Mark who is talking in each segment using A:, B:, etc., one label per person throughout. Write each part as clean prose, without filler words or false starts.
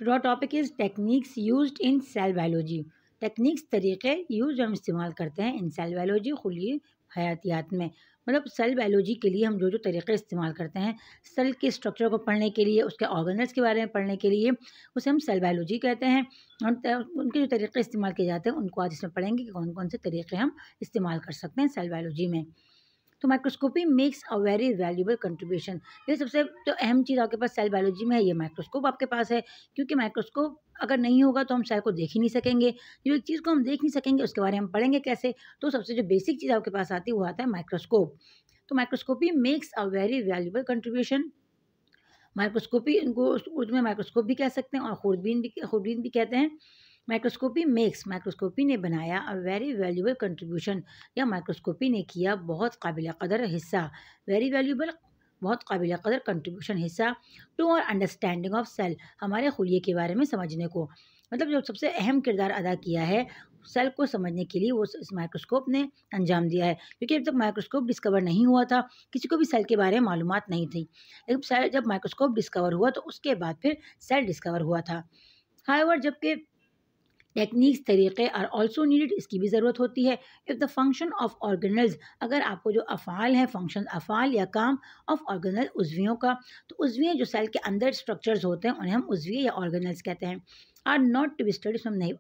A: Today topic is techniques used in cell biology. Techniques तरीक़े use जो हम इस्तेमाल करते हैं इन सेल बायोलॉजी खुली हयातियात में, मतलब सेल बायोलॉजी के लिए हम जो जो तरीक़े इस्तेमाल करते हैं सेल के स्ट्रक्चर को पढ़ने के लिए, उसके ऑर्गेनल्स के बारे में पढ़ने के लिए, उसे हम सेल बायोलॉजी कहते हैं। उनके जो तरीक़े इस्तेमाल किए जाते हैं उनको आज इसमें पढ़ेंगे कि कौन कौन से तरीक़े हम इस्तेमाल कर सकते हैं सेल बायोलॉजी में। तो microscopy makes a very valuable contribution. ये सबसे जो अहम चीज़ आपके पास सेल बायोलॉजी में है, ये माइक्रोस्कोप आपके पास है, क्योंकि माइक्रोस्कोप अगर नहीं होगा तो हम सेल को देख ही नहीं सकेंगे। जो एक चीज़ को हम देख नहीं सकेंगे उसके बारे में हम पढ़ेंगे कैसे? तो सबसे जो बेसिक चीज़ आपके पास आती है वो आता है माइक्रोस्कोप। तो microscopy makes a very valuable contribution. Microscopy इनको उर्दू में माइक्रोस्कोप भी कह सकते हैं और खूरबीन भी कहते हैं। माइक्रोस्कोपी ने बनाया अ वेरी वैल्यूबल कंट्रीब्यूशन, या माइक्रोस्कोपी ने किया बहुत काबिल कदर हिस्सा, वेरी वैल्यूबल बहुत काबिल कदर कंट्रीब्यूशन हिस्सा टू और अंडरस्टैंडिंग ऑफ सेल, हमारे खुलिये के बारे में समझने को। मतलब जो सबसे अहम किरदार अदा किया है सेल को समझने के लिए वो इस माइक्रोस्कोप ने अंजाम दिया है, क्योंकि अब तक माइक्रोस्कोप डिस्कवर नहीं हुआ था, किसी को भी सेल के बारे में मालूमात नहीं थी। लेकिन जब माइक्रोस्कोप डिस्कवर हुआ तो उसके बाद फिर सेल डिस्कवर हुआ था। हाउएवर जबकि टेक्निक्स तरीक़े आर ऑल्सो नीडेड, इसकी भी ज़रूरत होती है। If the function of organelles, अगर आपको जो अफ़ाल हैं फंक्शन अफ़ाल या काम ऑफ ऑर्गेनल उज़वियों का, तो उज़वियाँ जो सेल के अंदर स्ट्रक्चर्स होते हैं उन्हें हम उज़विया या ऑर्गेनल्स कहते हैं। Are not to be studied, हम नहीं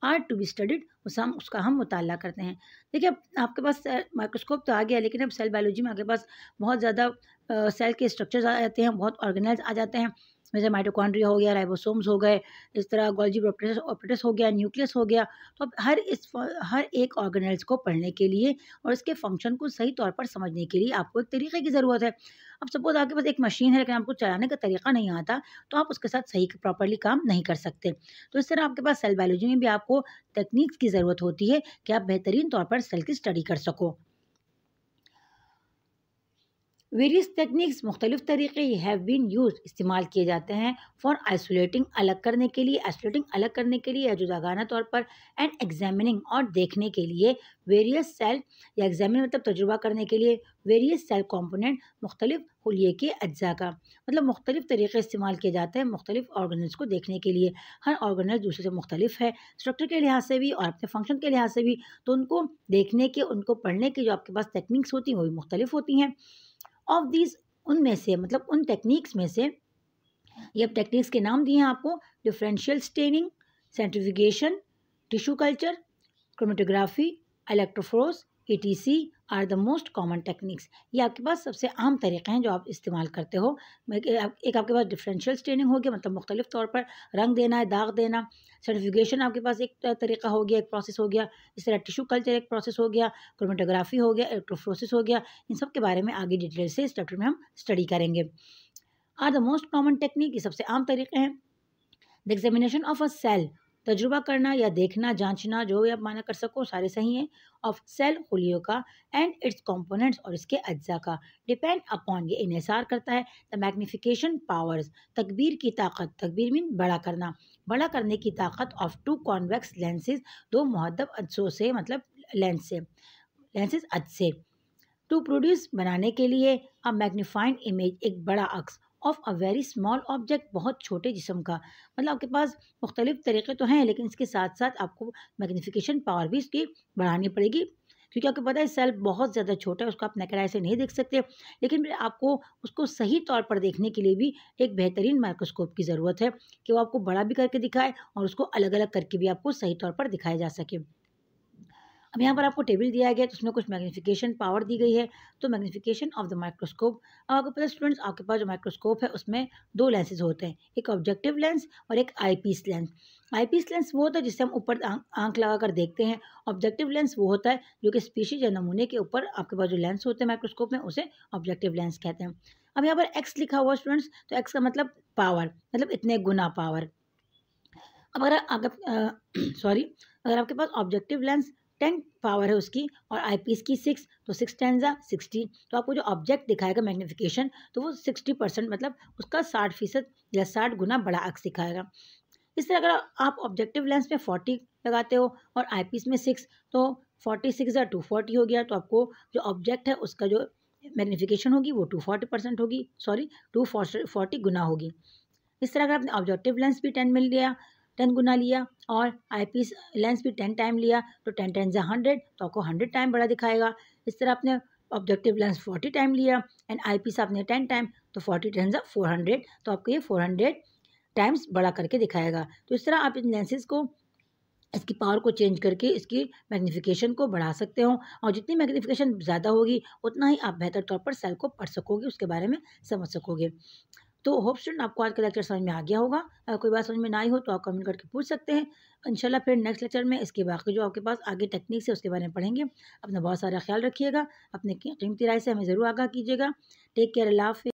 A: आर टू बी स्टडीड, उसका हम मुताला करते हैं। देखिए अब आपके पास माइक्रोस्कोप तो आ गया, लेकिन अब सेल बायोलॉजी में आपके पास बहुत ज़्यादा सेल के स्ट्रक्चर्स आ जाते हैं, बहुत ऑर्गेनल्स आ जाते हैं, जैसे माइटोकॉन्ड्रिया हो गया, राइबोसोम्स हो गए, इस तरह गोल्गी ऑपरेटस हो गया, न्यूक्लियस हो गया। तो अब हर एक ऑर्गेनल्स को पढ़ने के लिए और इसके फंक्शन को सही तौर पर समझने के लिए आपको एक तरीक़े की ज़रूरत है। अब सपोज़ आपके पास एक मशीन है लेकिन आपको चलाने का तरीक़ा नहीं आता, तो आप उसके साथ सही प्रॉपर्ली काम नहीं कर सकते। तो इस तरह आपके पास सेल बायोलॉजी में भी आपको टेक्निक्स की ज़रूरत होती है कि आप बेहतरीन तौर पर सेल की स्टडी कर सको। वेरियस टेक्निक्स, मुख्तलिफ तरीक़े हैव बीन यूज, इस्तेमाल किए जाते हैं फॉर आइसोलेटिंग, अलग करने के लिए या जुदागाना तौर पर, एंड एग्जामिनिंग, और देखने के लिए, वेरियस सेल, या एग्जामिन मतलब तजुर्बा करने के लिए, वेरियस सेल कंपोनेंट, मुख्तलिफ हुलिये के अज्जा का, मतलब मुख्तलिफ तरीक़े इस्तेमाल किए जाते हैं मुख्तलिफ ऑर्गेनल्स को देखने के लिए। हर ऑर्गेनल दूसरे से मुख्तलिफ है स्ट्रक्चर के लिहाज से भी और अपने फंक्शन के लिहाज से भी, तो उनको देखने के, उनको पढ़ने की जो आपके पास टेक्निक्स होती हैं वो भी मुख्तलिफ होती हैं। ऑफ दीज, उनमें से मतलब उन टेक्निक्स में से, ये अब टेक्निक्स के नाम दिए हैं आपको, differential staining, centrifugation, tissue culture, chromatography, electrophoresis, ETC are the most common techniques. ये आपके पास सबसे आम तरीक़े हैं जो आप इस्तेमाल करते हो। एक आपके पास डिफरेंशियल स्टेनिंग हो गया, मतलब मुख्तलिफ तौर पर रंग देना है, दाग देना। सर्टिफिकेशन आपके पास एक तरीका हो गया, एक प्रोसेस हो गया। इस तरह टिश्यू कल्चर एक प्रोसेस हो गया, क्रोमेटोग्राफी हो गया, इलेक्ट्रोफोरेसिस हो गया। इन सब के बारे में आगे डिटेल से इस चैप्टर में हम स्टडी करेंगे। Are the most common technique, ये सबसे आम तरीक़े हैं। The examination of a cell, तजुर्बा करना या देखना, जांचना, जो भी आप माना कर सको सारे सही हैं, ऑफ सेल खुलियों का, एंड इट्स कंपोनेंट्स, और इसके अज्जा का, डिपेंड अपॉन, ये इन्हिसार करता है, द मैग्निफिकेशन पावर्स, तकबीर की ताकत, तकबीर मीन बड़ा करने की ताकत, ऑफ टू कॉन्वेक्स लेंसेज, दो मुहद्दब अज्जों से, मतलब लेंसेज अज्ज से, टू प्रोड्यूस, बनाने के लिए, अ मैग्नीफाइंड इमेज, एक बड़ा अक्स, of a very small object, बहुत छोटे जिस्म का। मतलब आपके पास मुख्तलिफ तरीक़े तो हैं, लेकिन इसके साथ साथ आपको मैग्नीफिकेशन पावर भी इसकी बढ़ानी पड़ेगी, क्योंकि आपको पता है सेल बहुत ज़्यादा छोटा है, उसको आप नेकेड आई से नहीं देख सकते, लेकिन फिर आपको उसको सही तौर पर देखने के लिए भी एक बेहतरीन माइक्रोस्कोप की ज़रूरत है कि वो आपको बड़ा भी करके दिखाए और उसको अलग अलग करके भी आपको सही तौर पर दिखाया जा सके। अब यहाँ पर आपको टेबल दिया गया है, तो उसमें कुछ मैग्नीफिकेशन पावर दी गई है। तो मैग्नीफिकेशन ऑफ द माइक्रोस्कोप, अब आपको पता है स्टूडेंट्स, आपके पास जो माइक्रोस्कोप है उसमें दो लेंसेज होते हैं, एक ऑब्जेक्टिव लेंस और एक आईपीस लेंस। आईपीस लेंस वो होता है जिससे हम ऊपर आंख लगा कर देखते हैं। ऑब्जेक्टिव लेंस वो होता है जो कि स्पीशीज या नमूने के ऊपर आपके पास जो लेंस होते हैं माइक्रोस्कोप में, उसे ऑब्जेक्टिव लेंस कहते हैं। अब यहाँ पर एक्स लिखा हुआ स्टूडेंट्स, तो एक्स का मतलब पावर, मतलब इतने गुना पावर। अब अगर आपके पास ऑब्जेक्टिव लेंस 10 पावर है उसकी और आईपीस की 6, तो 6 10 60, तो आपको जो ऑब्जेक्ट दिखाएगा मैग्नीफिकेशन, तो वो 60%, मतलब उसका 60% या 60 गुना बड़ा अक्स दिखाएगा। इस तरह अगर आप ऑब्जेक्टिव लेंस में 40 लगाते हो और आईपीस में 6, तो 46 या 240 हो गया, तो आपको जो ऑब्जेक्ट है उसका जो मैग्नीफिकेशन होगी वो 240% होगी, 240 गुना होगी। इस तरह अगर आपने ऑब्जेक्टिव लेंस भी 10 में लिया, 10 गुना लिया और आईपीस लेंस भी 10 टाइम लिया तो 10 10 ज़ा 100, तो आपको 100 टाइम बड़ा दिखाएगा। इस तरह आपने ऑब्जेक्टिव लेंस 40 टाइम लिया एंड आईपीस आपने 10 टाइम, तो 40 10 ज़ा 400, तो आपको ये 400 टाइम्स बड़ा करके दिखाएगा। तो इस तरह आप इन लेंसेज को, इसकी पावर को चेंज करके इसकी मैग्नीफिकेशन को बढ़ा सकते हो, और जितनी मैग्नीफिकेशन ज़्यादा होगी उतना ही आप बेहतर तौर पर सेल को पढ़ सकोगे, उसके बारे में समझ सकोगे। तो होप स्टूडेंट आपको आज का लेक्चर समझ में आ गया होगा। अगर कोई बात समझ में ना आई हो तो आप कमेंट करके पूछ सकते हैं। इंशाल्लाह फिर नेक्स्ट लेक्चर में इसके बाकी जो आपके पास आगे टेक्निक्स है उसके बारे में पढ़ेंगे। अपना बहुत सारा ख्याल रखिएगा, अपने कीमती राय से हमें ज़रूर आगाह कीजिएगा। टेक केयर, अल्लाह हाफ़िज़।